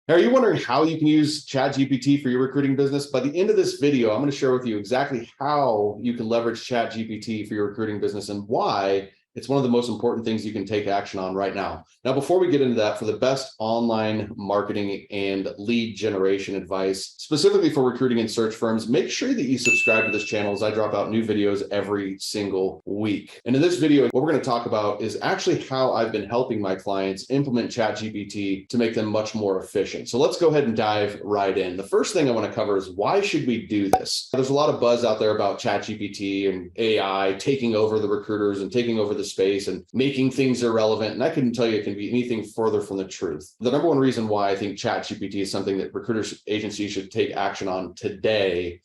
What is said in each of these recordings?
Are you wondering how you can use ChatGPT for your recruiting business? By the end of this video, I'm going to share with you exactly how you can leverage ChatGPT for your recruiting business and why it's one of the most important things you can take action on right now. Now, before we get into that, for the best online marketing and lead generation advice, specifically for recruiting and search firms, make sure that you subscribe to this channel as I drop out new videos every single week. And in this video, what we're going to talk about is actually how I've been helping my clients implement ChatGPT to make them much more efficient. So let's go ahead and dive right in. The first thing I want to cover is why should we do this? There's a lot of buzz out there about ChatGPT and AI taking over the recruiters and taking over the space and making things irrelevant. And I couldn't tell you it can be anything further from the truth. The number one reason why I think ChatGPT is something that recruiters agencies should take action on today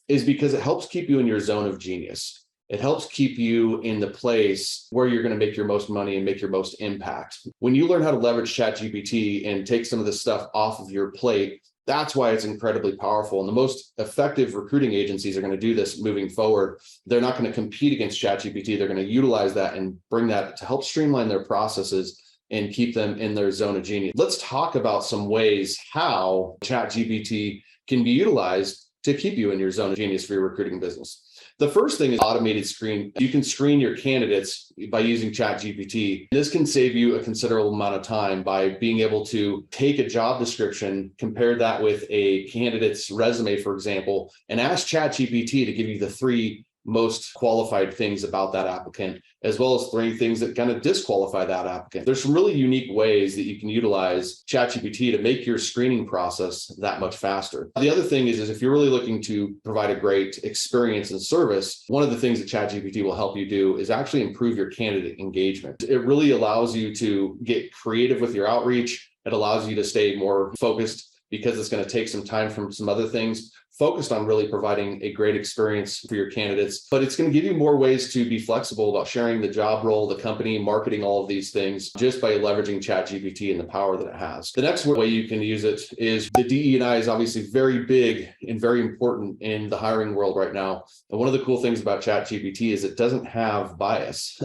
is because it helps keep you in your zone of genius. It helps keep you in the place where you're going to make your most money and make your most impact. When you learn how to leverage ChatGPT and take some of this stuff off of your plate, that's why it's incredibly powerful. And the most effective recruiting agencies are going to do this moving forward. They're not going to compete against ChatGPT. They're going to utilize that and bring that to help streamline their processes and keep them in their zone of genius. Let's talk about some ways how ChatGPT can be utilized to keep you in your zone of genius for your recruiting business. The first thing is automated screen. You can screen your candidates by using ChatGPT. This can save you a considerable amount of time by being able to take a job description, compare that with a candidate's resume, for example, and ask ChatGPT to give you the three most qualified things about that applicant, as well as three things that kind of disqualify that applicant. There's some really unique ways that you can utilize ChatGPT to make your screening process that much faster. The other thing is if you're really looking to provide a great experience and service, one of the things that ChatGPT will help you do is actually improve your candidate engagement. It really allows you to get creative with your outreach. It allows you to stay more focused because it's going to take some time from some other things, focused on really providing a great experience for your candidates. But it's going to give you more ways to be flexible about sharing the job role, the company, marketing, all of these things, just by leveraging ChatGPT and the power that it has. The next way you can use it is the DE&I is obviously very big and very important in the hiring world right now. And one of the cool things about ChatGPT is it doesn't have bias.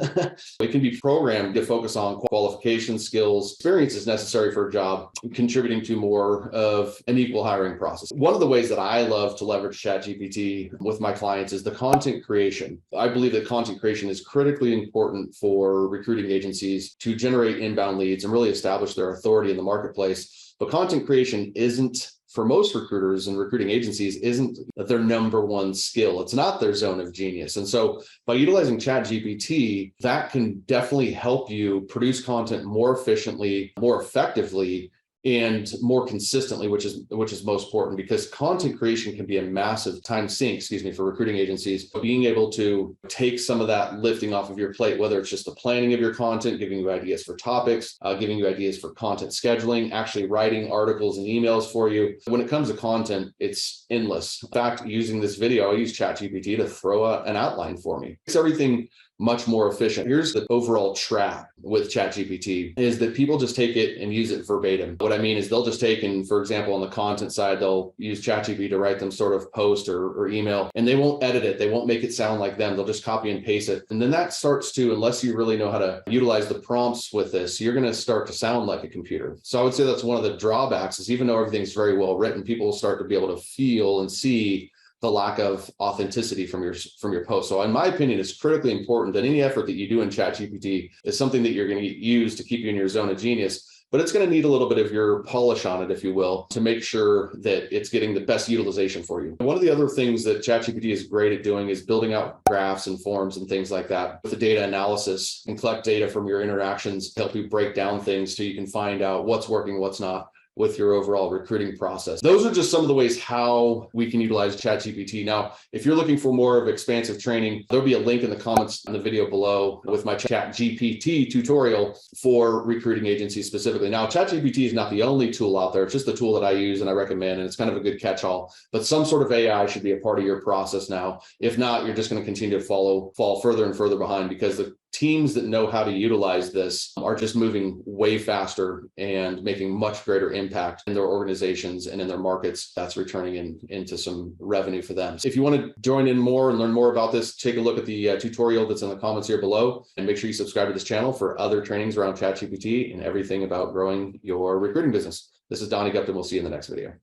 It can be programmed to focus on qualifications, skills, experiences necessary for a job, contributing to more of an equal hiring process. One of the ways that I love to leverage ChatGPT with my clients is the content creation. I believe that content creation is critically important for recruiting agencies to generate inbound leads and really establish their authority in the marketplace. But content creation isn't, for most recruiters and recruiting agencies, isn't their number one skill. It's not their zone of genius. And so by utilizing ChatGPT, that can definitely help you produce content more efficiently, more effectively, and more consistently, which is most important, because content creation can be a massive time sink, for recruiting agencies. Being able to take some of that lifting off of your plate, whether it's just the planning of your content, giving you ideas for topics, giving you ideas for content scheduling, actually writing articles and emails for you. When it comes to content, it's endless. In fact, using this video, I use ChatGPT to throw an outline for me. It's everything much more efficient. Here's the overall trap with ChatGPT is that people just take it and use it verbatim. What I mean is they'll just take, and for example, on the content side, they'll use ChatGPT to write them sort of post or email, and they won't edit it. They won't make it sound like them. They'll just copy and paste it. And then that starts to, unless you really know how to utilize the prompts with this, you're going to start to sound like a computer. So I would say that's one of the drawbacks is even though everything's very well written, people will start to be able to feel and see the lack of authenticity from your post. So in my opinion, it's critically important that any effort that you do in ChatGPT is something that you're going to use to keep you in your zone of genius, but it's going to need a little bit of your polish on it, if you will, to make sure that it's getting the best utilization for you. One of the other things that ChatGPT is great at doing is building out graphs and forms and things like that with the data analysis and collect data from your interactions to help you break down things so you can find out what's working, what's not with your overall recruiting process. Those are just some of the ways how we can utilize ChatGPT. Now, if you're looking for more of expansive training, there'll be a link in the comments in the video below with my ChatGPT tutorial for recruiting agencies specifically. Now, ChatGPT is not the only tool out there. It's just the tool that I use and I recommend, and it's kind of a good catch-all, but some sort of AI should be a part of your process now. If not, you're just going to continue to fall further and further behind because teams that know how to utilize this are just moving way faster and making much greater impact in their organizations and in their markets. That's returning into some revenue for them. So if you want to join in more and learn more about this, take a look at the tutorial that's in the comments here below, and make sure you subscribe to this channel for other trainings around ChatGPT and everything about growing your recruiting business. This is Donnie Gupton. We'll see you in the next video.